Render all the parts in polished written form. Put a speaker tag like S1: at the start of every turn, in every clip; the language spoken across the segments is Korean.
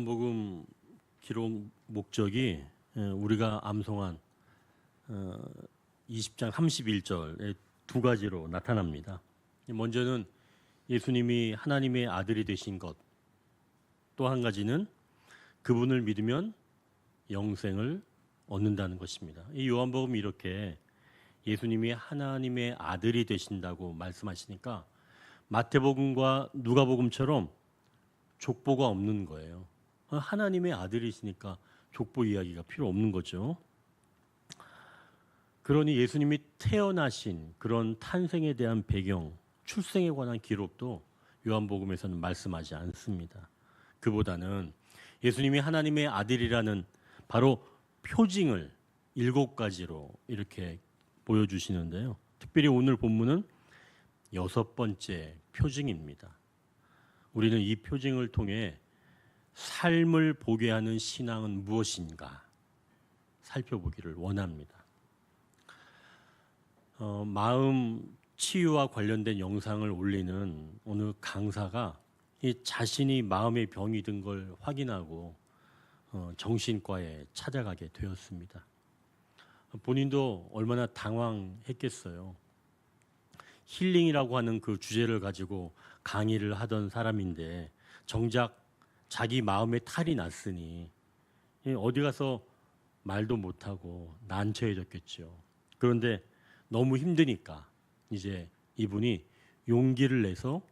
S1: 요한복음 기록 목적이 우리가 암송한 20장 31절에 두 가지로 나타납니다. 먼저는 예수님이 하나님의 아들이 되신 것, 또 한 가지는 그분을 믿으면 영생을 얻는다는 것입니다. 이 요한복음이 이렇게 예수님이 하나님의 아들이 되신다고 말씀하시니까 마태복음과 누가복음처럼 족보가 없는 거예요. 하나님의 아들이시니까 족보 이야기가 필요 없는 거죠. 그러니 예수님이 태어나신 그런 탄생에 대한 배경, 출생에 관한 기록도 요한복음에서는 말씀하지 않습니다. 그보다는 예수님이 하나님의 아들이라는 바로 표징을 7가지로 이렇게 보여주시는데요. 특별히 오늘 본문은 6번째 표징입니다. 우리는 이 표징을 통해 삶을 보게 하는 신앙은 무엇인가 살펴보기를 원합니다. 마음 치유와 관련된 영상을 올리는 어느 강사가 이 자신이 마음의 병이 든 걸 확인하고 정신과에 찾아가게 되었습니다. 본인도 얼마나 당황했겠어요. 힐링이라고 하는 그 주제를 가지고 강의를 하던 사람인데 정작 자기 마음에 탈이 났으니 어디 가서 말도 못하고 난처해졌겠죠. 그런데 너무 힘드니까 이제 이분이 용기를 내서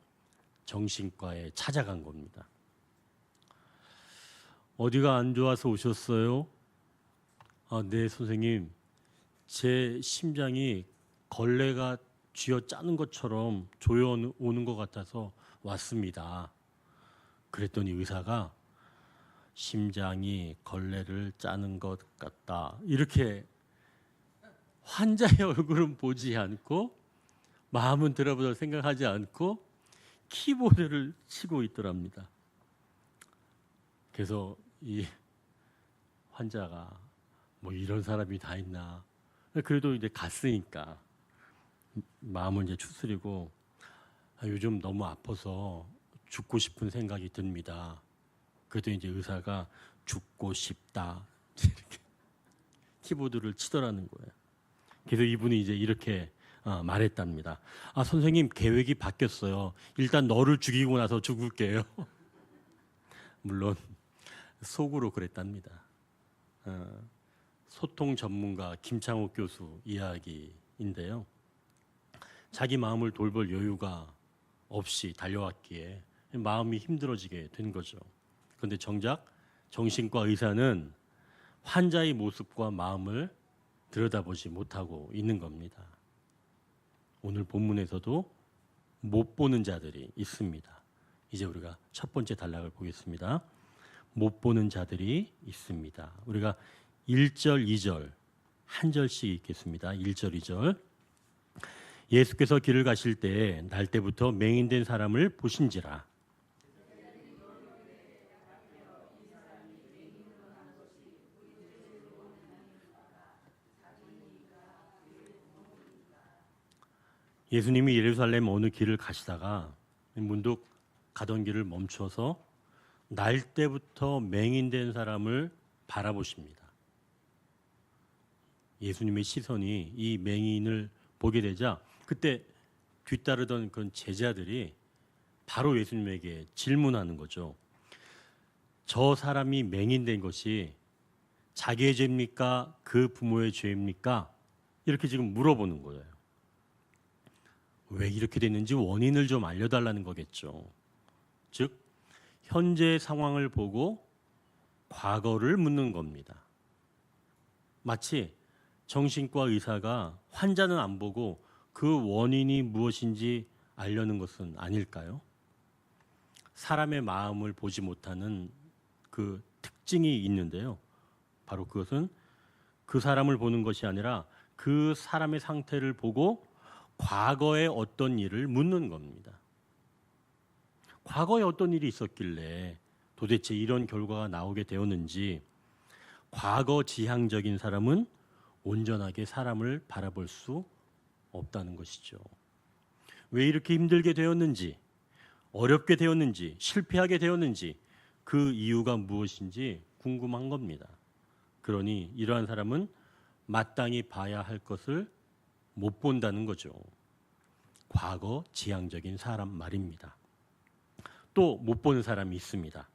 S1: 정신과에 찾아간 겁니다. 어디가 안 좋아서 오셨어요? 네, 선생님. 제 심장이 걸레가 쥐어 짜는 것처럼 조여오는 것 같아서 왔습니다. 그랬더니 의사가 심장이 걸레를 짜는 것 같다. 이렇게 환자의 얼굴은 보지 않고 마음은 들어보자 생각하지 않고 키보드를 치고 있더랍니다. 그래서 이 환자가 뭐 이런 사람이 다 있나. 그래도 이제 갔으니까 마음은 이제 추스리고 요즘 너무 아파서 죽고 싶은 생각이 듭니다. 그래도 이제 의사가 죽고 싶다 이렇게 키보드를 치더라는 거예요. 그래서 이분이 이제 이렇게 말했답니다. 선생님 계획이 바뀌었어요. 일단 너를 죽이고 나서 죽을게요. 물론 속으로 그랬답니다. 소통 전문가 김창욱 교수 이야기인데요. 자기 마음을 돌볼 여유가 없이 달려왔기에 마음이 힘들어지게 된 거죠. 그런데 정작 정신과 의사는 환자의 모습과 마음을 들여다보지 못하고 있는 겁니다. 오늘 본문에서도 못 보는 자들이 있습니다. 이제 우리가 첫 번째 단락을 보겠습니다. 못 보는 자들이 있습니다. 우리가 1절, 2절 한 절씩 읽겠습니다. 1절, 2절. 예수께서 길을 가실 때에 날 때부터 맹인된 사람을 보신지라. 예수님이 예루살렘 어느 길을 가시다가 문득 가던 길을 멈춰서 날 때부터 맹인된 사람을 바라보십니다. 예수님의 시선이 이 맹인을 보게 되자 그때 뒤따르던 그 제자들이 바로 예수님에게 질문하는 거죠. 저 사람이 맹인된 것이 자기의 죄입니까? 그 부모의 죄입니까? 이렇게 지금 물어보는 거예요. 왜 이렇게 됐는지 원인을 좀 알려달라는 거겠죠. 즉 현재 상황을 보고 과거를 묻는 겁니다. 마치 정신과 의사가 환자는 안 보고 그 원인이 무엇인지 알려는 것은 아닐까요? 사람의 마음을 보지 못하는 그 특징이 있는데요. 바로 그것은 그 사람을 보는 것이 아니라 그 사람의 상태를 보고 과거에 어떤 일을 묻는 겁니다. 과거에 어떤 일이 있었길래 도대체 이런 결과가 나오게 되었는지 과거 지향적인 사람은 온전하게 사람을 바라볼 수 없다는 것이죠. 왜 이렇게 힘들게 되었는지, 어렵게 되었는지, 실패하게 되었는지 그 이유가 무엇인지 궁금한 겁니다. 그러니 이러한 사람은 마땅히 봐야 할 것을 못 본다는 거죠. 과거 지향적인 사람 말입니다. 또 못 보는 사람이 있습니다.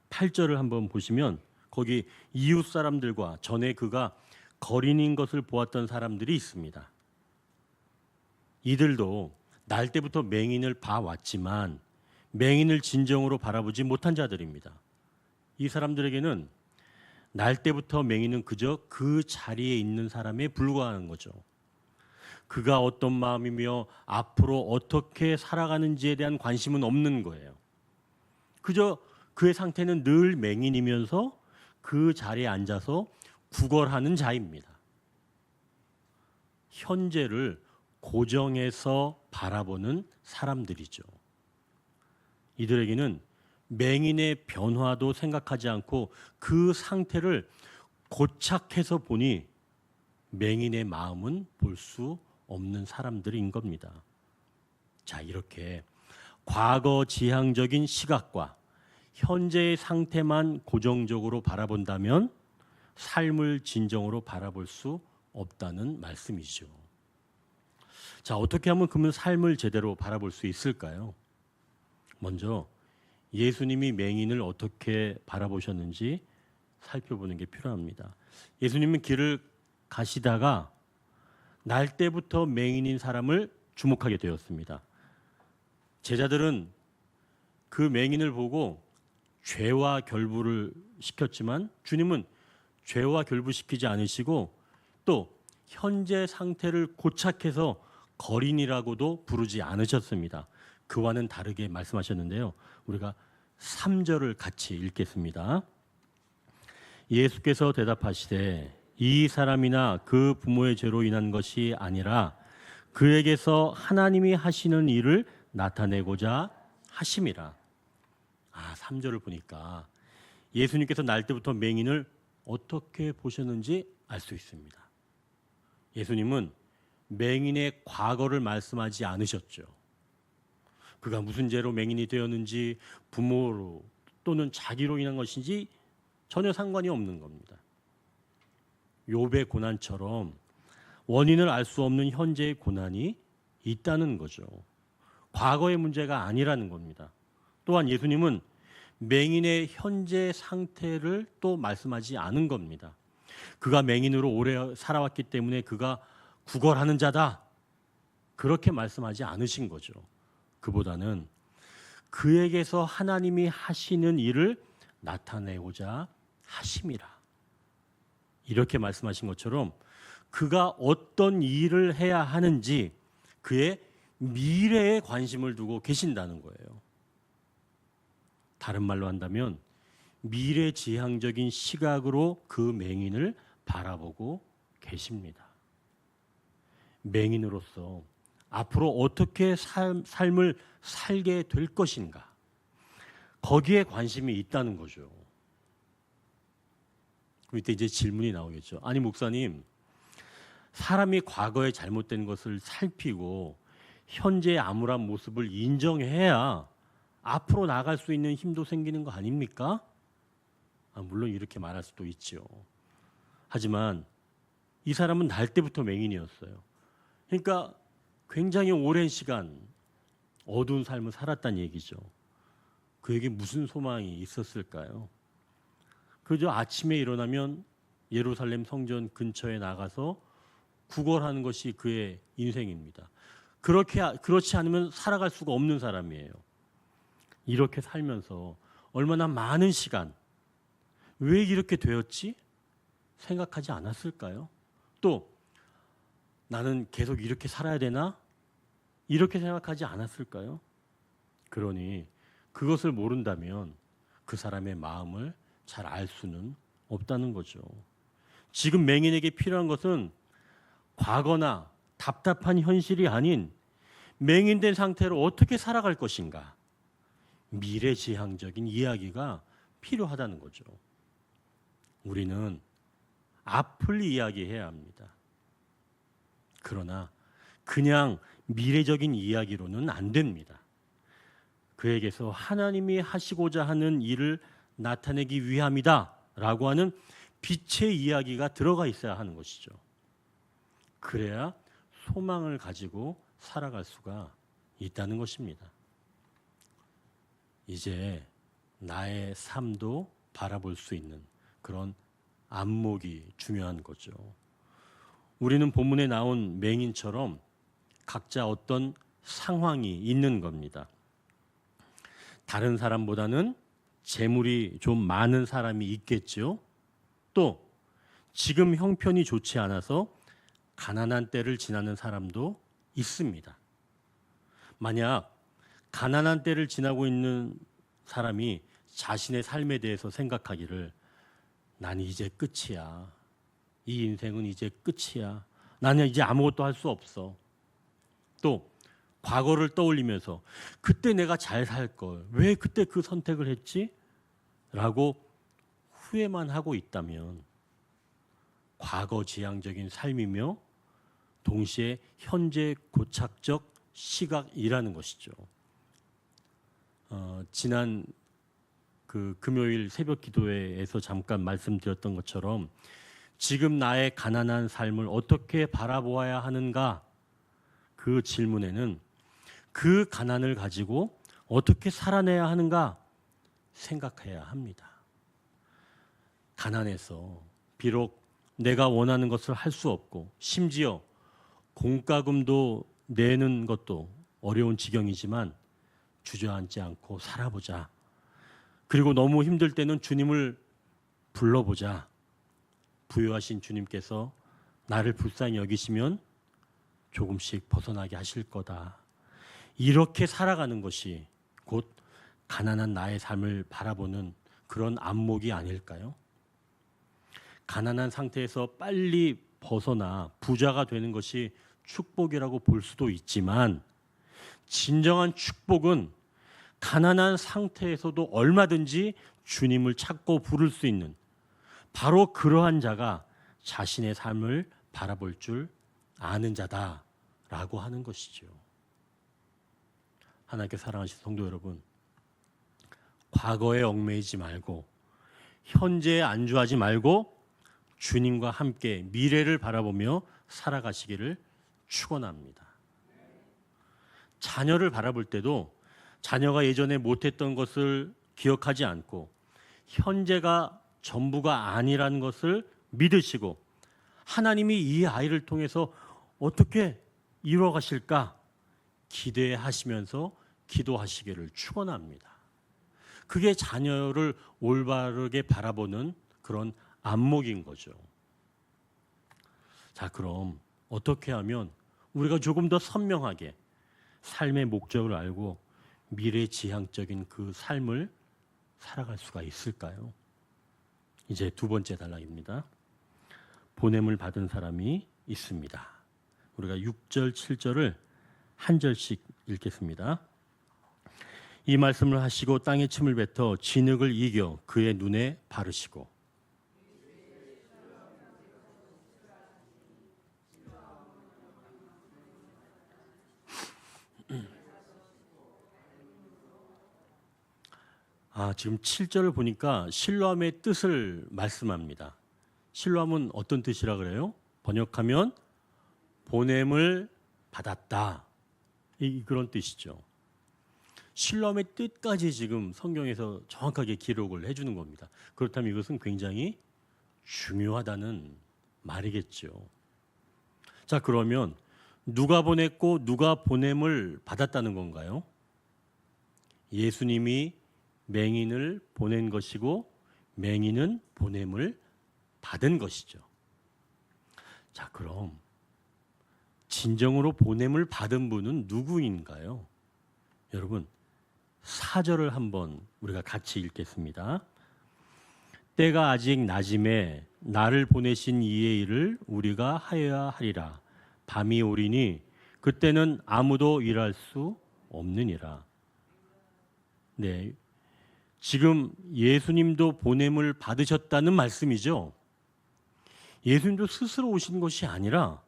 S1: 8절을 한번 보시면 거기 이웃 사람들과 전에 그가 거린인 것을 보았던 사람들이 있습니다. 이들도 날 때부터 맹인을 봐왔지만 맹인을 진정으로 바라보지 못한 자들입니다. 이 사람들에게는 날 때부터 맹인은 그저 그 자리에 있는 사람에 불과한 거죠. 그가 어떤 마음이며 앞으로 어떻게 살아가는지에 대한 관심은 없는 거예요. 그저 그의 상태는 늘 맹인이면서 그 자리에 앉아서 구걸하는 자입니다. 현재를 고정해서 바라보는 사람들이죠. 이들에게는 맹인의 변화도 생각하지 않고 그 상태를 고착해서 보니 맹인의 마음은 볼 수 없는 사람들인 겁니다. 자, 이렇게 과거 지향적인 시각과 현재의 상태만 고정적으로 바라본다면 삶을 진정으로 바라볼 수 없다는 말씀이죠. 자, 어떻게 하면 그러면 삶을 제대로 바라볼 수 있을까요? 먼저 예수님이 맹인을 어떻게 바라보셨는지 살펴보는 게 필요합니다. 예수님은 길을 가시다가 날 때부터 맹인인 사람을 주목하게 되었습니다. 제자들은 그 맹인을 보고 죄와 결부를 시켰지만 주님은 죄와 결부시키지 않으시고 또 현재 상태를 고착해서 거린이라고도 부르지 않으셨습니다. 그와는 다르게 말씀하셨는데요. 우리가 3절을 같이 읽겠습니다. 예수께서 대답하시되 이 사람이나 그 부모의 죄로 인한 것이 아니라 그에게서 하나님이 하시는 일을 나타내고자 하심이라. 3절을 보니까 예수님께서 날 때부터 맹인을 어떻게 보셨는지 알 수 있습니다. 예수님은 맹인의 과거를 말씀하지 않으셨죠. 그가 무슨 죄로 맹인이 되었는지 부모로 또는 자기로 인한 것인지 전혀 상관이 없는 겁니다. 욥의 고난처럼 원인을 알 수 없는 현재의 고난이 있다는 거죠. 과거의 문제가 아니라는 겁니다. 또한 예수님은 맹인의 현재 상태를 또 말씀하지 않은 겁니다. 그가 맹인으로 오래 살아왔기 때문에 그가 구걸하는 자다, 그렇게 말씀하지 않으신 거죠. 그보다는 그에게서 하나님이 하시는 일을 나타내고자 하심이라, 이렇게 말씀하신 것처럼 그가 어떤 일을 해야 하는지 그의 미래에 관심을 두고 계신다는 거예요. 다른 말로 한다면 미래지향적인 시각으로 그 맹인을 바라보고 계십니다. 맹인으로서 앞으로 어떻게 삶을 살게 될 것인가, 거기에 관심이 있다는 거죠. 그럼 이때 이제 질문이 나오겠죠. 아니 목사님, 사람이 과거에 잘못된 것을 살피고 현재의 암울한 모습을 인정해야 앞으로 나갈 수 있는 힘도 생기는 거 아닙니까? 물론 이렇게 말할 수도 있죠. 하지만 이 사람은 날 때부터 맹인이었어요. 그러니까 굉장히 오랜 시간 어두운 삶을 살았다는 얘기죠. 그에게 무슨 소망이 있었을까요? 그저 아침에 일어나면 예루살렘 성전 근처에 나가서 구걸하는 것이 그의 인생입니다. 그렇지 않으면 살아갈 수가 없는 사람이에요. 이렇게 살면서 얼마나 많은 시간, 왜 이렇게 되었지? 생각하지 않았을까요? 또 나는 계속 이렇게 살아야 되나? 이렇게 생각하지 않았을까요? 그러니 그것을 모른다면 그 사람의 마음을 잘 알 수는 없다는 거죠. 지금 맹인에게 필요한 것은 과거나 답답한 현실이 아닌 맹인된 상태로 어떻게 살아갈 것인가, 미래지향적인 이야기가 필요하다는 거죠. 우리는 앞을 이야기해야 합니다. 그러나 그냥 미래적인 이야기로는 안 됩니다. 그에게서 하나님이 하시고자 하는 일을 나타내기 위함이다라고 하는 빛의 이야기가 들어가 있어야 하는 것이죠. 그래야 소망을 가지고 살아갈 수가 있다는 것입니다. 이제 나의 삶도 바라볼 수 있는 그런 안목이 중요한 거죠. 우리는 본문에 나온 맹인처럼 각자 어떤 상황이 있는 겁니다. 다른 사람보다는 재물이 좀 많은 사람이 있겠죠. 또 지금 형편이 좋지 않아서 가난한 때를 지나는 사람도 있습니다. 만약 가난한 때를 지나고 있는 사람이 자신의 삶에 대해서 생각하기를 나는 이제 끝이야. 이 인생은 이제 끝이야. 나는 이제 아무것도 할 수 없어. 또 과거를 떠올리면서 그때 내가 잘 살 걸. 왜 그때 그 선택을 했지? 라고 후회만 하고 있다면 과거 지향적인 삶이며 동시에 현재 고착적 시각이라는 것이죠. 지난 그 금요일 새벽 기도회에서 잠깐 말씀드렸던 것처럼 지금 나의 가난한 삶을 어떻게 바라보아야 하는가? 그 질문에는 그 가난을 가지고 어떻게 살아내야 하는가 생각해야 합니다. 가난해서 비록 내가 원하는 것을 할 수 없고 심지어 공과금도 내는 것도 어려운 지경이지만 주저앉지 않고 살아보자. 그리고 너무 힘들 때는 주님을 불러보자. 부유하신 주님께서 나를 불쌍히 여기시면 조금씩 벗어나게 하실 거다. 이렇게 살아가는 것이 곧 가난한 나의 삶을 바라보는 그런 안목이 아닐까요? 가난한 상태에서 빨리 벗어나 부자가 되는 것이 축복이라고 볼 수도 있지만 진정한 축복은 가난한 상태에서도 얼마든지 주님을 찾고 부를 수 있는 바로 그러한 자가 자신의 삶을 바라볼 줄 아는 자다라고 하는 것이죠. 하나님께 사랑하신 성도 여러분, 과거에 얽매이지 말고 현재에 안주하지 말고 주님과 함께 미래를 바라보며 살아가시기를 축원합니다. 자녀를 바라볼 때도 자녀가 예전에 못했던 것을 기억하지 않고 현재가 전부가 아니라는 것을 믿으시고 하나님이 이 아이를 통해서 어떻게 이루어가실까 기대하시면서 기도하시기를 축원합니다. 그게 자녀를 올바르게 바라보는 그런 안목인 거죠. 자, 그럼 어떻게 하면 우리가 조금 더 선명하게 삶의 목적을 알고 미래지향적인 그 삶을 살아갈 수가 있을까요? 이제 두 번째 단락입니다. 보냄을 받은 사람이 있습니다. 우리가 6절, 7절을 한 절씩 읽겠습니다. 이 말씀을 하시고 땅에 침을 뱉어 진흙을 이겨 그의 눈에 바르시고 지금 7절을 보니까 실로암의 뜻을 말씀합니다. 실로암은 어떤 뜻이라 그래요? 번역하면 보냄을 받았다. 그런 뜻이죠. 실로암의 뜻까지 지금 성경에서 정확하게 기록을 해주는 겁니다. 그렇다면 이것은 굉장히 중요하다는 말이겠죠. 자, 그러면 누가 보냈고 누가 보냄을 받았다는 건가요? 예수님이 맹인을 보낸 것이고 맹인은 보냄을 받은 것이죠. 자, 그럼 진정으로 보냄을 받은 분은 누구인가요? 여러분, 4절을 한번 우리가 같이 읽겠습니다. 때가 아직 낮음에 나를 보내신 이의 일을 우리가 하여야 하리라. 밤이 오리니 그때는 아무도 일할 수 없느니라. 네, 지금 예수님도 보냄을 받으셨다는 말씀이죠. 예수님도 스스로 오신 것이 아니라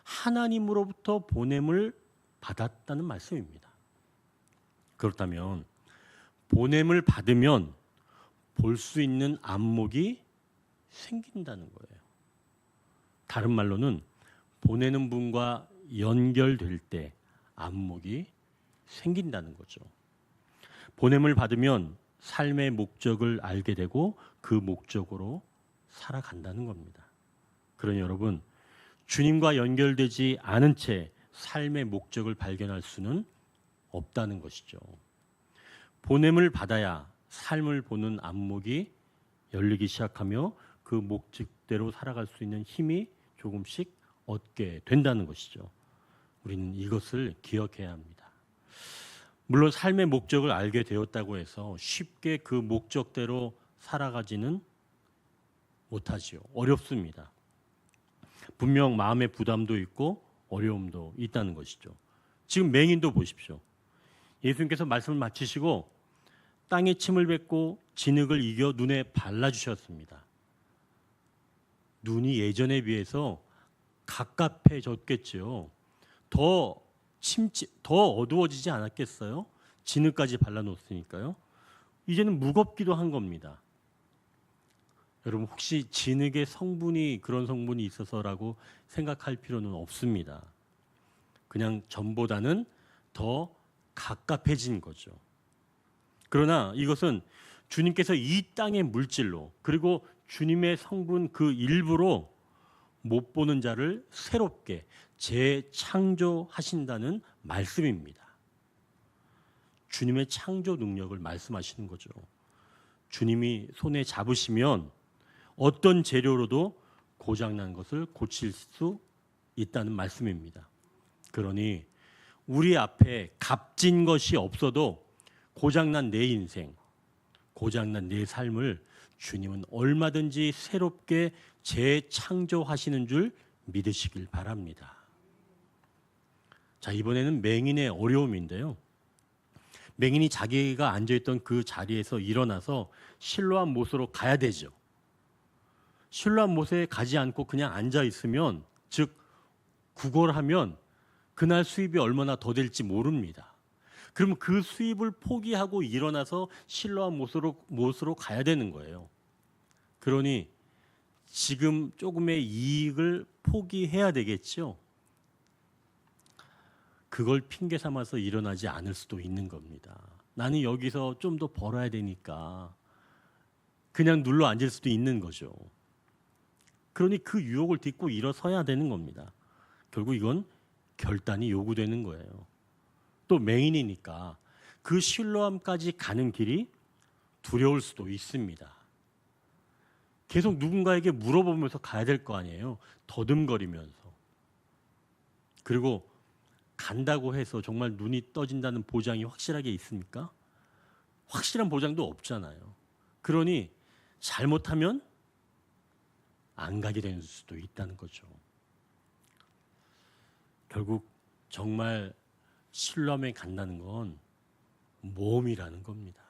S1: 하나님으로부터 보냄을 받았다는 말씀입니다. 그렇다면 보냄을 받으면 볼 수 있는 안목이 생긴다는 거예요. 다른 말로는 보내는 분과 연결될 때 안목이 생긴다는 거죠. 보냄을 받으면 삶의 목적을 알게 되고 그 목적으로 살아간다는 겁니다. 그러니 여러분, 주님과 연결되지 않은 채 삶의 목적을 발견할 수는 없다는 것이죠. 보냄을 받아야 삶을 보는 안목이 열리기 시작하며 그 목적대로 살아갈 수 있는 힘이 조금씩 얻게 된다는 것이죠. 우리는 이것을 기억해야 합니다. 물론 삶의 목적을 알게 되었다고 해서 쉽게 그 목적대로 살아가지는 못하지요. 어렵습니다. 분명 마음의 부담도 있고 어려움도 있다는 것이죠. 지금 맹인도 보십시오. 예수님께서 말씀을 마치시고 땅에 침을 뱉고 진흙을 이겨 눈에 발라주셨습니다. 눈이 예전에 비해서 갑갑해졌겠죠. 더 어두워지지 않았겠어요? 진흙까지 발라놓았으니까요. 이제는 무겁기도 한 겁니다. 여러분, 혹시 진흙의 성분이 그런 성분이 있어서라고 생각할 필요는 없습니다. 그냥 전보다는 더 갑갑해진 거죠. 그러나 이것은 주님께서 이 땅의 물질로, 그리고 주님의 성분 그 일부로 못 보는 자를 새롭게 재창조하신다는 말씀입니다. 주님의 창조 능력을 말씀하시는 거죠. 주님이 손에 잡으시면 어떤 재료로도 고장난 것을 고칠 수 있다는 말씀입니다. 그러니 우리 앞에 값진 것이 없어도 고장난 내 인생, 고장난 내 삶을 주님은 얼마든지 새롭게 재창조하시는 줄 믿으시길 바랍니다. 자, 이번에는 맹인의 어려움인데요. 맹인이 자기가 앉아있던 그 자리에서 일어나서 실로암 못으로 가야 되죠. 실로암 못에 가지 않고 그냥 앉아 있으면, 즉 구걸하면 그날 수입이 얼마나 더 될지 모릅니다. 그러면 그 수입을 포기하고 일어나서 실로암 못으로 가야 되는 거예요. 그러니 지금 조금의 이익을 포기해야 되겠죠. 그걸 핑계 삼아서 일어나지 않을 수도 있는 겁니다. 나는 여기서 좀 더 벌어야 되니까 그냥 눌러 앉을 수도 있는 거죠. 그러니 그 유혹을 딛고 일어서야 되는 겁니다. 결국 이건 결단이 요구되는 거예요. 또 맹인이니까 그 실로암까지 가는 길이 두려울 수도 있습니다. 계속 누군가에게 물어보면서 가야 될 거 아니에요. 더듬거리면서. 그리고 간다고 해서 정말 눈이 떠진다는 보장이 확실하게 있습니까? 확실한 보장도 없잖아요. 그러니 잘못하면 안 가게 되는 수도 있다는 거죠. 결국 정말 실로암에 간다는 건 모험이라는 겁니다.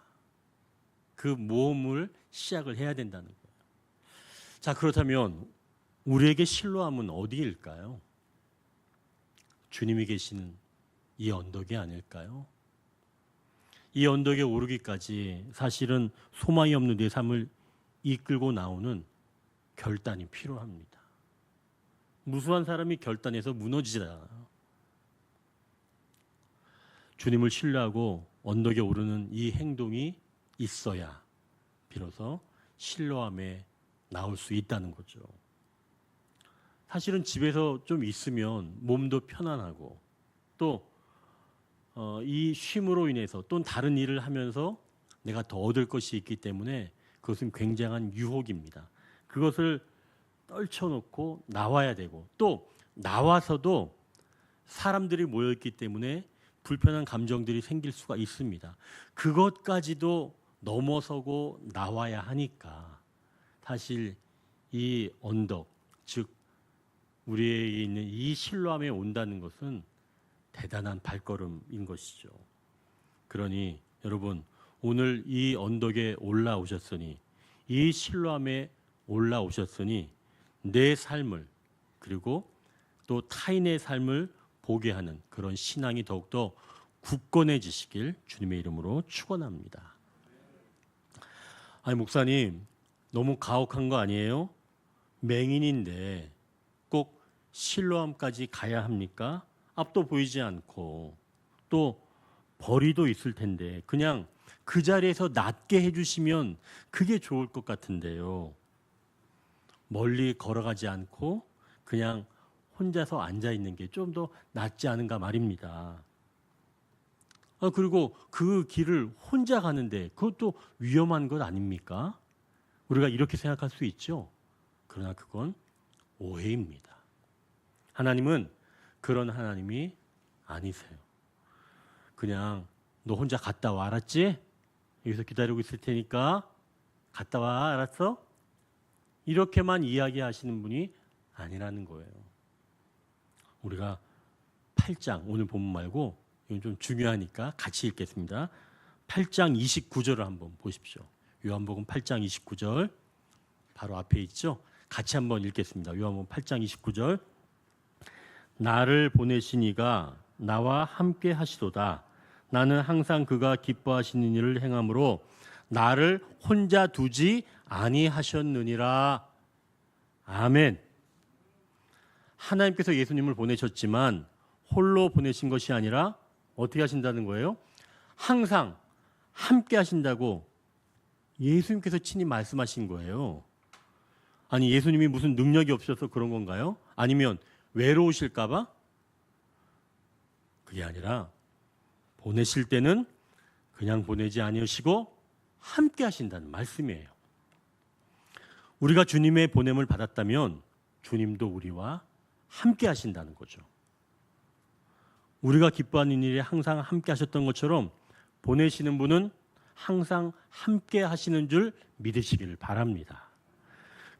S1: 그 모험을 시작을 해야 된다는 거예요. 자, 그렇다면 우리에게 실로암은 어디일까요? 주님이 계시는 이 언덕이 아닐까요? 이 언덕에 오르기까지 사실은 소망이 없는 내 삶을 이끌고 나오는 결단이 필요합니다. 무수한 사람이 결단해서 무너지잖아요. 주님을 신뢰하고 언덕에 오르는 이 행동이 있어야 비로소 실로암에 나올 수 있다는 거죠. 사실은 집에서 좀 있으면 몸도 편안하고 또 이 쉼으로 인해서 또 다른 일을 하면서 내가 더 얻을 것이 있기 때문에 그것은 굉장한 유혹입니다. 그것을 떨쳐놓고 나와야 되고 또 나와서도 사람들이 모여있기 때문에 불편한 감정들이 생길 수가 있습니다. 그것까지도 넘어서고 나와야 하니까 사실 이 언덕, 즉 우리에게 있는 이 실로암에 온다는 것은 대단한 발걸음인 것이죠. 그러니 여러분, 오늘 이 언덕에 올라오셨으니, 이 실로암에 올라오셨으니 내 삶을 그리고 또 타인의 삶을 보게 하는 그런 신앙이 더욱더 굳건해지시길 주님의 이름으로 축원합니다. 아니 목사님 너무 가혹한 거 아니에요? 맹인인데 꼭 실로암까지 가야 합니까? 앞도 보이지 않고 또 벌이도 있을 텐데 그냥 그 자리에서 낫게 해주시면 그게 좋을 것 같은데요. 멀리 걸어가지 않고 그냥 혼자서 앉아 있는 게 좀 더 낫지 않은가 말입니다. 그리고 그 길을 혼자 가는데 그것도 위험한 것 아닙니까? 우리가 이렇게 생각할 수 있죠. 그러나 그건 오해입니다. 하나님은 그런 하나님이 아니세요. 그냥 너 혼자 갔다 와, 알았지? 여기서 기다리고 있을 테니까 갔다 와, 알았어? 이렇게만 이야기하시는 분이 아니라는 거예요. 우리가 8장 오늘 본문 말고 이건 좀 중요하니까 같이 읽겠습니다. 8장 29절을 한번 보십시오. 요한복음 8장 29절 바로 앞에 있죠. 같이 한번 읽겠습니다. 요한복음 8장 29절 나를 보내신 이가 나와 함께 하시도다. 나는 항상 그가 기뻐하시는 일을 행함으로 나를 혼자 두지 아니하셨느니라. 아멘. 하나님께서 예수님을 보내셨지만 홀로 보내신 것이 아니라 어떻게 하신다는 거예요? 항상 함께 하신다고 예수님께서 친히 말씀하신 거예요. 아니 예수님이 무슨 능력이 없어서 그런 건가요? 아니면 외로우실까 봐? 그게 아니라 보내실 때는 그냥 보내지 아니하시고 함께 하신다는 말씀이에요. 우리가 주님의 보냄을 받았다면 주님도 우리와 함께 하신다는 거죠. 우리가 기뻐하는 일에 항상 함께 하셨던 것처럼 보내시는 분은 항상 함께 하시는 줄 믿으시길 바랍니다.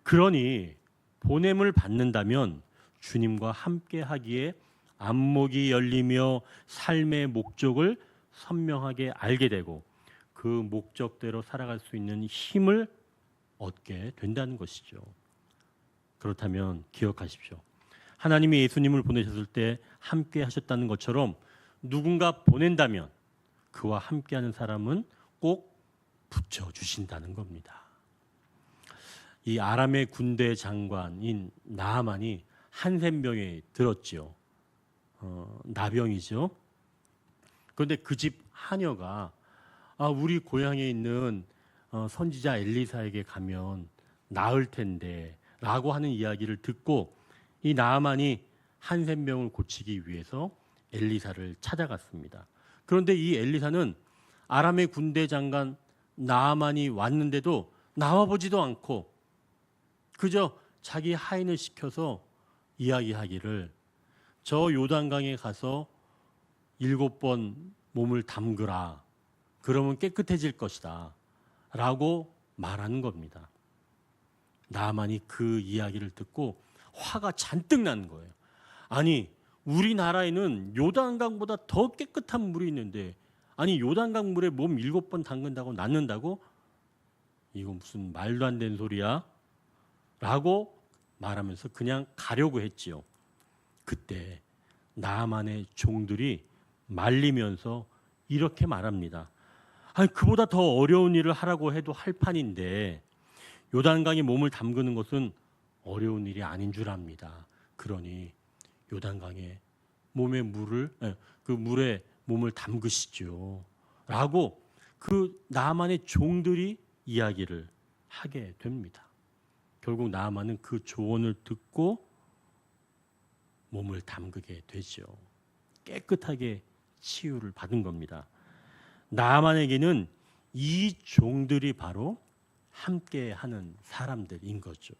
S1: 그러니 보냄을 받는다면 주님과 함께 하기에 안목이 열리며 삶의 목적을 선명하게 알게 되고 그 목적대로 살아갈 수 있는 힘을 얻게 된다는 것이죠. 그렇다면 기억하십시오. 하나님이 예수님을 보내셨을 때 함께 하셨다는 것처럼 누군가 보낸다면 그와 함께하는 사람은 꼭 붙여주신다는 겁니다. 이 아람의 군대 장관인 나아만이 한센병에 들었지요. 나병이죠. 그런데 그 집 하녀가 우리 고향에 있는 선지자 엘리사에게 가면 나을 텐데 라고 하는 이야기를 듣고 이 나아만이 한센병을 고치기 위해서 엘리사를 찾아갔습니다. 그런데 이 엘리사는 아람의 군대 장관 나아만이 왔는데도 나와보지도 않고 그저 자기 하인을 시켜서 이야기하기를 저 요단강에 가서 7번 몸을 담그라. 그러면 깨끗해질 것이다. 라고 말하는 겁니다. 나아만이 그 이야기를 듣고 화가 잔뜩 나는 거예요. 아니 우리나라에는 요단강보다 더 깨끗한 물이 있는데 아니 요단강 물에 몸 7번 담근다고 낫는다고? 이거 무슨 말도 안 되는 소리야? 라고 말하면서 그냥 가려고 했지요. 그때 나아만의 종들이 말리면서 이렇게 말합니다. 아니 그보다 더 어려운 일을 하라고 해도 할 판인데 요단강에 몸을 담그는 것은 어려운 일이 아닌 줄 압니다. 그러니 요단강에 그 물에 몸을 담그시죠. 라고 그 나아만의 종들이 이야기를 하게 됩니다. 결국 나아만은 그 조언을 듣고 몸을 담그게 되죠. 깨끗하게 치유를 받은 겁니다. 나아만에게는 이 종들이 바로 함께하는 사람들인 거죠.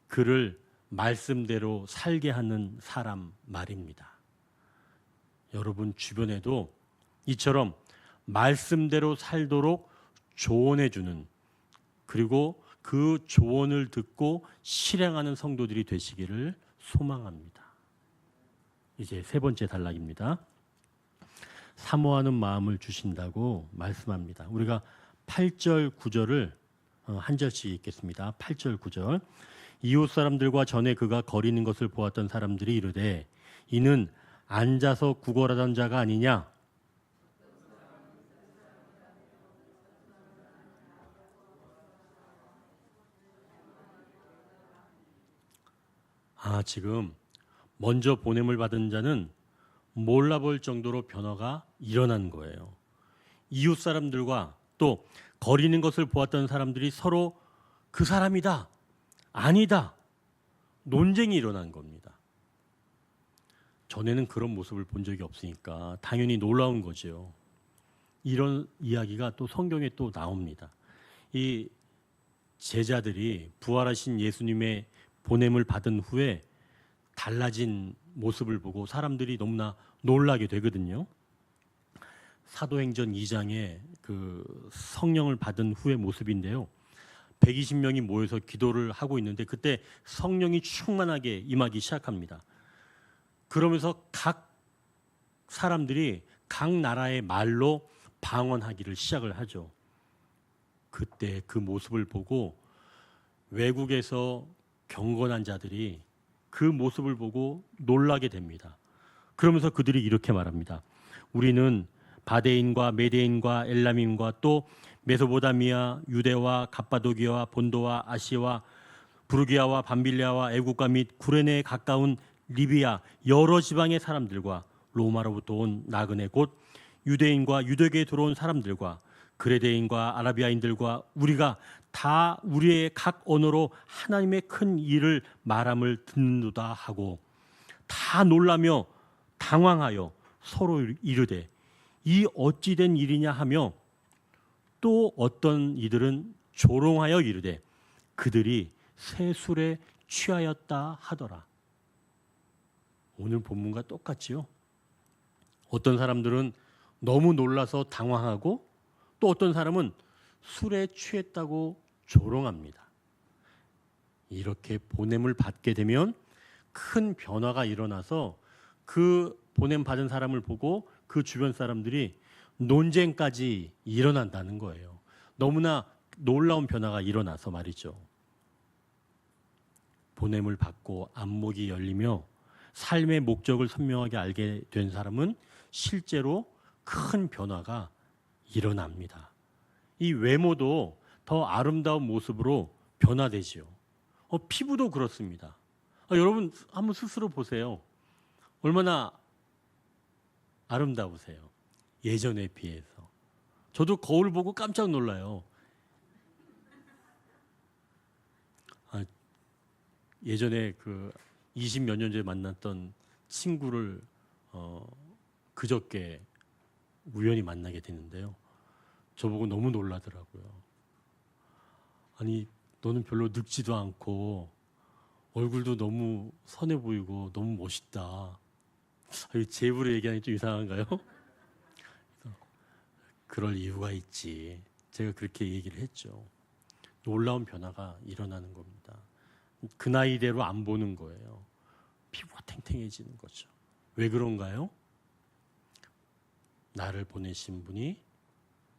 S1: 그를 말씀대로 살게 하는 사람 말입니다. 여러분 주변에도 이처럼 말씀대로 살도록 조언해주는 그리고 그 조언을 듣고 실행하는 성도들이 되시기를 소망합니다. 이제 세 번째 단락입니다. 사모하는 마음을 주신다고 말씀합니다. 우리가 8절 9절을 한 절씩 읽겠습니다. 8절 9절 이웃 사람들과 전에 그가 거리는 것을 보았던 사람들이 이르되 이는 앉아서 구걸하던 자가 아니냐. 지금 먼저 보냄을 받은 자는 몰라볼 정도로 변화가 일어난 거예요. 이웃 사람들과 또 거리는 것을 보았던 사람들이 서로 그 사람이다, 아니다, 논쟁이 일어난 겁니다. 전에는 그런 모습을 본 적이 없으니까 당연히 놀라운 거죠. 이런 이야기가 또 성경에 또 나옵니다. 이 제자들이 부활하신 예수님의 보냄을 받은 후에 달라진 모습을 보고 사람들이 너무나 놀라게 되거든요. 사도행전 2장에 그 성령을 받은 후의 모습인데요. 120명이 모여서 기도를 하고 있는데 그때 성령이 충만하게 임하기 시작합니다. 그러면서 각 사람들이 각 나라의 말로 방언하기를 시작을 하죠. 그때 그 모습을 보고 외국에서 경건한 자들이 그 모습을 보고 놀라게 됩니다. 그러면서 그들이 이렇게 말합니다. 우리는 바데인과 메데인과 엘람임과 또 메소포타미아, 유대와 갑바도기와 본도와 아시아와 부르기아와 밤빌리아와 애국과 및 구레네에 가까운 리비아 여러 지방의 사람들과 로마로부터 온 나그네 곧 유대인과 유대교에 들어온 사람들과 그레데인과 아라비아인들과 우리가 다 우리의 각 언어로 하나님의 큰 일을 말함을 듣는도다 하고 다 놀라며 당황하여 서로 이르되 이 어찌된 일이냐 하며 또 어떤 이들은 조롱하여 이르되 그들이 새 술에 취하였다 하더라. 오늘 본문과 똑같지요. 어떤 사람들은 너무 놀라서 당황하고 또 어떤 사람은 술에 취했다고 조롱합니다. 이렇게 보냄을 받게 되면 큰 변화가 일어나서 그 보냄 받은 사람을 보고 그 주변 사람들이 논쟁까지 일어난다는 거예요. 너무나 놀라운 변화가 일어나서 말이죠. 보냄을 받고 안목이 열리며 삶의 목적을 선명하게 알게 된 사람은 실제로 큰 변화가 일어납니다. 이 외모도 더 아름다운 모습으로 변화되지요. 피부도 그렇습니다. 여러분 한번 스스로 보세요. 얼마나 아름다우세요. 예전에 비해서. 저도 거울 보고 깜짝 놀라요. 예전에 그 20몇 년 전에 만났던 친구를 그저께 우연히 만나게 됐는데요. 저보고 너무 놀라더라고요. 아니, 너는 별로 늙지도 않고 얼굴도 너무 선해 보이고 너무 멋있다. 제 입으로 얘기하니 좀 이상한가요? 그럴 이유가 있지. 제가 그렇게 얘기를 했죠. 놀라운 변화가 일어나는 겁니다. 그 나이대로 안 보는 거예요. 피부가 탱탱해지는 거죠. 왜 그런가요? 나를 보내신 분이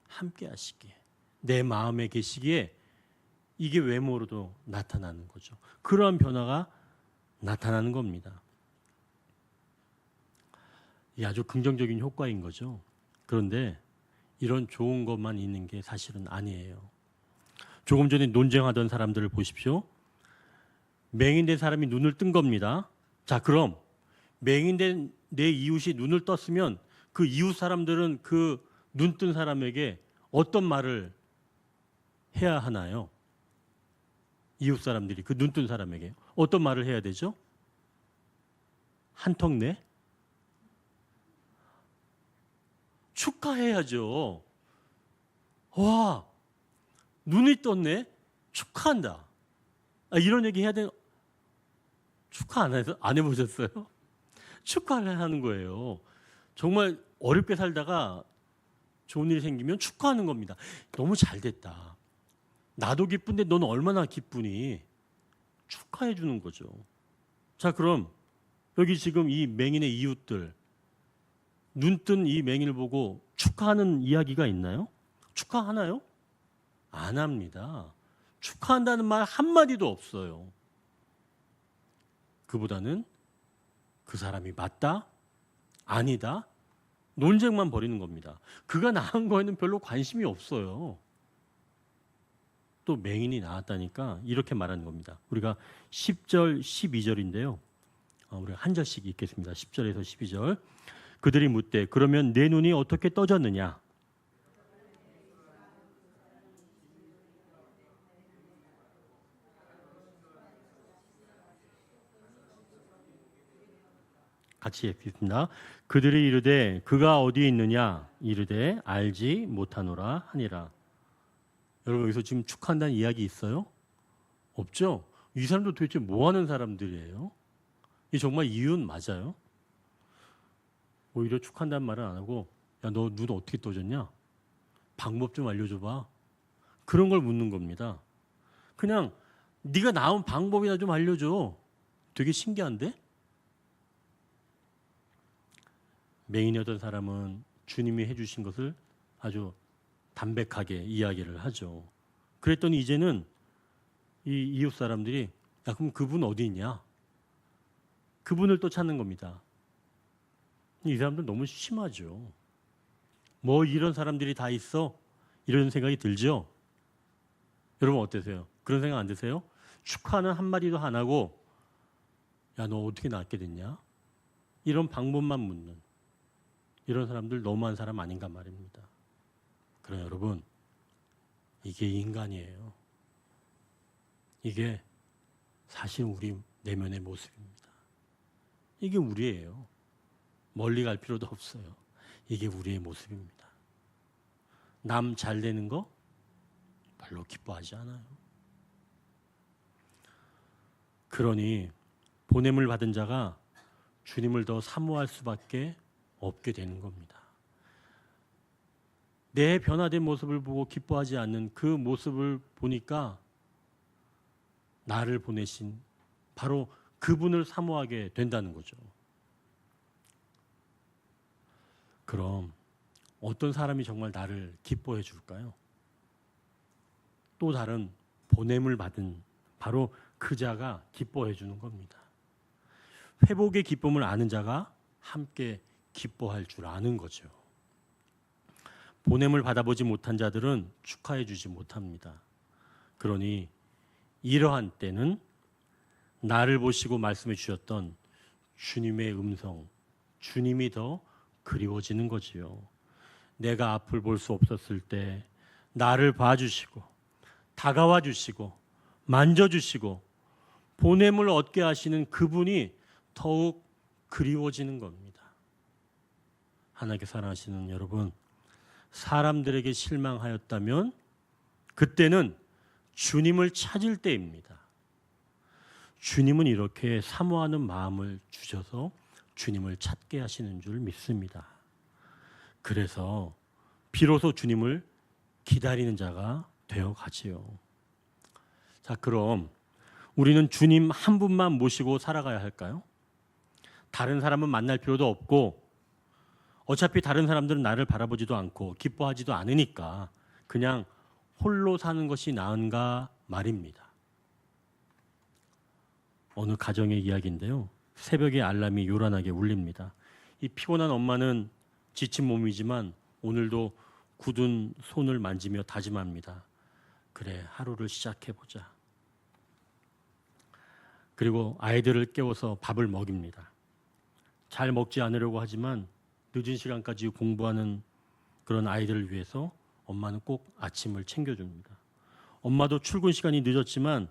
S1: 함께 하시기에, 내 마음에 계시기에 이게 외모로도 나타나는 거죠. 그러한 변화가 나타나는 겁니다. 이 아주 긍정적인 효과인 거죠. 그런데 이런 좋은 것만 있는 게 사실은 아니에요. 조금 전에 논쟁하던 사람들을 보십시오. 맹인된 사람이 눈을 뜬 겁니다. 자, 그럼 맹인된 내 이웃이 눈을 떴으면 그 이웃 사람들은 그 눈 뜬 사람에게 어떤 말을 해야 하나요? 이웃 사람들이 그 눈 뜬 사람에게 어떤 말을 해야 되죠? 한턱 내? 축하해야죠. 와, 눈이 떴네? 축하한다. 이런 얘기 해야 되는, 축하 안 해보셨어요? 축하를 하는 거예요. 정말 어렵게 살다가 좋은 일이 생기면 축하하는 겁니다. 너무 잘 됐다. 나도 기쁜데 넌 얼마나 기쁘니? 축하해 주는 거죠. 자, 그럼 여기 지금 이 맹인의 이웃들, 눈뜬 이 맹인을 보고 축하하는 이야기가 있나요? 축하하나요? 안 합니다. 축하한다는 말 한마디도 없어요. 그보다는 그 사람이 맞다? 아니다? 논쟁만 벌이는 겁니다. 그가 낳은 거에는 별로 관심이 없어요. 또 맹인이 나왔다니까 이렇게 말하는 겁니다. 우리가 10절, 12절인데요. 우리가 한 절씩 읽겠습니다. 10절에서 12절. 그들이 묻되 그러면 내 눈이 어떻게 떠졌느냐? 같이 읽겠습니다. 그들이 이르되 그가 어디에 있느냐? 이르되 알지 못하노라 하니라. 여러분 여기서 지금 축하한다는 이야기 있어요? 없죠? 이 사람도 도대체 뭐 하는 사람들이에요? 이 정말 이윤 맞아요? 오히려 축하한다는 말은 안 하고 야, 너 눈 어떻게 떠졌냐? 방법 좀 알려줘봐. 그런 걸 묻는 겁니다. 그냥 네가 나온 방법이나 좀 알려줘. 되게 신기한데? 맹인이었던 사람은 주님이 해주신 것을 아주 담백하게 이야기를 하죠. 그랬더니 이제는 이 이웃 사람들이 야 그럼 그분 어디 있냐? 그분을 또 찾는 겁니다. 이 사람들 너무 심하죠. 뭐 이런 사람들이 다 있어? 이런 생각이 들죠? 여러분 어떠세요? 그런 생각 안 드세요? 축하는 한마디도 안 하고 야 너 어떻게 낫게 됐냐? 이런 방법만 묻는 이런 사람들 너무한 사람 아닌가 말입니다. 그러나 여러분 이게 인간이에요. 이게 사실 우리 내면의 모습입니다. 이게 우리예요. 멀리 갈 필요도 없어요. 이게 우리의 모습입니다. 남 잘 되는 거 별로 기뻐하지 않아요. 그러니 보냄을 받은 자가 주님을 더 사모할 수밖에 없게 되는 겁니다. 내 변화된 모습을 보고 기뻐하지 않는 그 모습을 보니까 나를 보내신 바로 그분을 사모하게 된다는 거죠. 그럼 어떤 사람이 정말 나를 기뻐해 줄까요? 또 다른 보냄을 받은 바로 그 자가 기뻐해 주는 겁니다. 회복의 기쁨을 아는 자가 함께 기뻐할 줄 아는 거죠. 보냄을 받아보지 못한 자들은 축하해 주지 못합니다. 그러니 이러한 때는 나를 보시고 말씀해 주셨던 주님의 음성, 주님이 더 그리워지는 거지요. 내가 앞을 볼 수 없었을 때 나를 봐주시고 다가와 주시고 만져주시고 보냄을 얻게 하시는 그분이 더욱 그리워지는 겁니다. 하나님께 사랑하시는 여러분, 사람들에게 실망하였다면 그때는 주님을 찾을 때입니다. 주님은 이렇게 사모하는 마음을 주셔서 주님을 찾게 하시는 줄 믿습니다. 그래서 비로소 주님을 기다리는 자가 되어 가지요. 자, 그럼 우리는 주님 한 분만 모시고 살아가야 할까요? 다른 사람은 만날 필요도 없고 어차피 다른 사람들은 나를 바라보지도 않고 기뻐하지도 않으니까 그냥 홀로 사는 것이 나은가 말입니다. 어느 가정의 이야기인데요. 새벽에 알람이 요란하게 울립니다. 이 피곤한 엄마는 지친 몸이지만 오늘도 굳은 손을 만지며 다짐합니다. 그래, 하루를 시작해보자. 그리고 아이들을 깨워서 밥을 먹입니다. 잘 먹지 않으려고 하지만 늦은 시간까지 공부하는 그런 아이들을 위해서 엄마는 꼭 아침을 챙겨줍니다. 엄마도 출근 시간이 늦었지만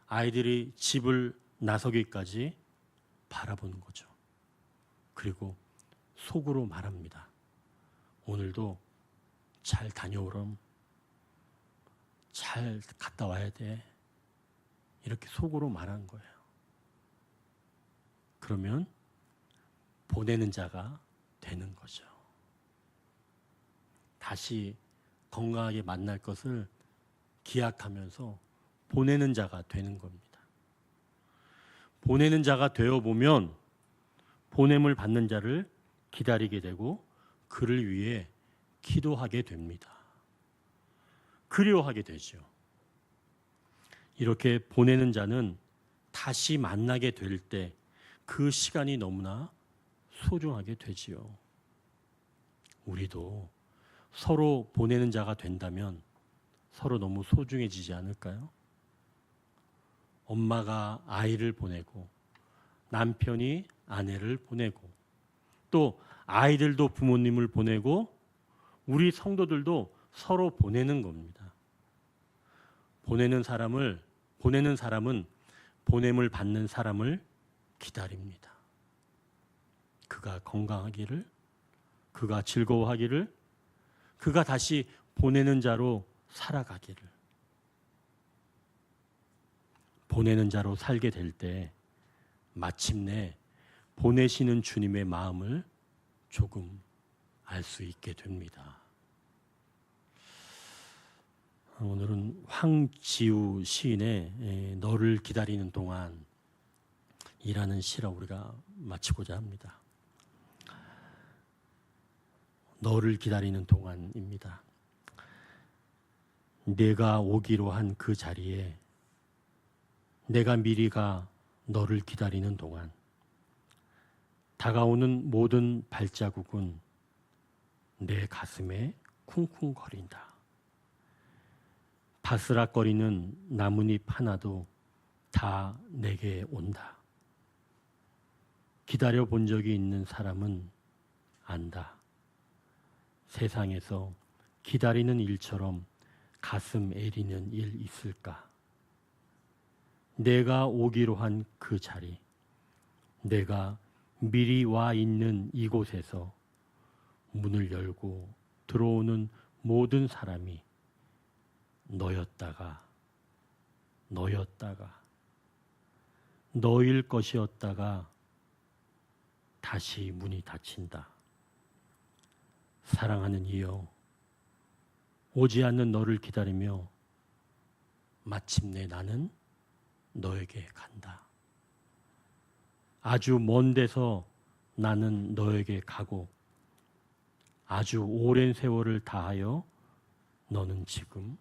S1: 아이들이 집을 나서기까지 바라보는 거죠. 그리고 속으로 말합니다. 오늘도 잘 다녀오렴. 잘 갔다 와야 돼. 이렇게 속으로 말한 거예요. 그러면 보내는 자가 되는 거죠. 다시 건강하게 만날 것을 기약하면서 보내는 자가 되는 겁니다. 보내는 자가 되어 보면 보냄을 받는 자를 기다리게 되고 그를 위해 기도하게 됩니다. 그리워하게 되죠. 이렇게 보내는 자는 다시 만나게 될 때 그 시간이 너무나 소중하게 되지요. 우리도 서로 보내는 자가 된다면 서로 너무 소중해지지 않을까요? 엄마가 아이를 보내고 남편이 아내를 보내고 또 아이들도 부모님을 보내고 우리 성도들도 서로 보내는 겁니다. 보내는 사람은 보냄을 받는 사람을 기다립니다. 그가 건강하기를, 그가 즐거워하기를, 그가 다시 보내는 자로 살아가기를. 보내는 자로 살게 될 때 마침내 보내시는 주님의 마음을 조금 알 수 있게 됩니다. 오늘은 황지우 시인의 너를 기다리는 동안 이라는 시를 우리가 마치고자 합니다. 너를 기다리는 동안입니다. 내가 오기로 한 그 자리에 내가 미리 가 너를 기다리는 동안 다가오는 모든 발자국은 내 가슴에 쿵쿵거린다. 바스락거리는 나뭇잎 하나도 다 내게 온다. 기다려 본 적이 있는 사람은 안다. 세상에서 기다리는 일처럼 가슴 애리는 일 있을까? 내가 오기로 한 그 자리, 내가 미리 와 있는 이곳에서 문을 열고 들어오는 모든 사람이 너였다가 너일 것이었다가 다시 문이 닫힌다. 사랑하는 이여, 오지 않는 너를 기다리며 마침내 나는 너에게 간다. 아주 먼 데서 나는 너에게 가고 아주 오랜 세월을 다하여 너는 지금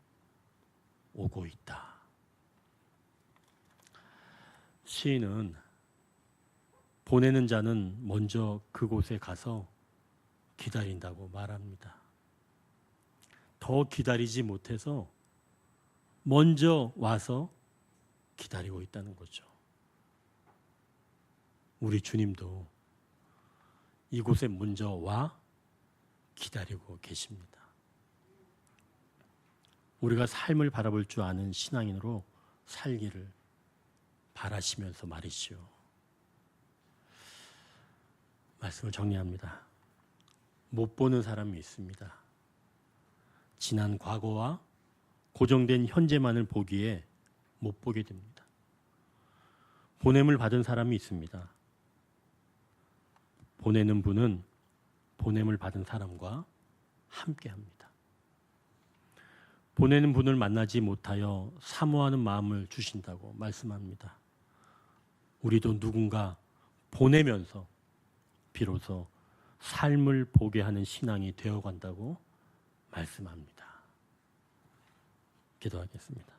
S1: 오고 있다. 시인은 보내는 자는 먼저 그곳에 가서 기다린다고 말합니다. 더 기다리지 못해서 먼저 와서 기다리고 있다는 거죠. 우리 주님도 이곳에 먼저 와 기다리고 계십니다. 우리가 삶을 바라볼 줄 아는 신앙인으로 살기를 바라시면서 말이시오. 말씀을 정리합니다. 못 보는 사람이 있습니다. 지난 과거와 고정된 현재만을 보기에 못 보게 됩니다. 보냄을 받은 사람이 있습니다. 보내는 분은 보냄을 받은 사람과 함께합니다. 보내는 분을 만나지 못하여 사모하는 마음을 주신다고 말씀합니다. 우리도 누군가 보내면서 비로소 삶을 보게 하는 신앙이 되어간다고 말씀합니다. 기도하겠습니다.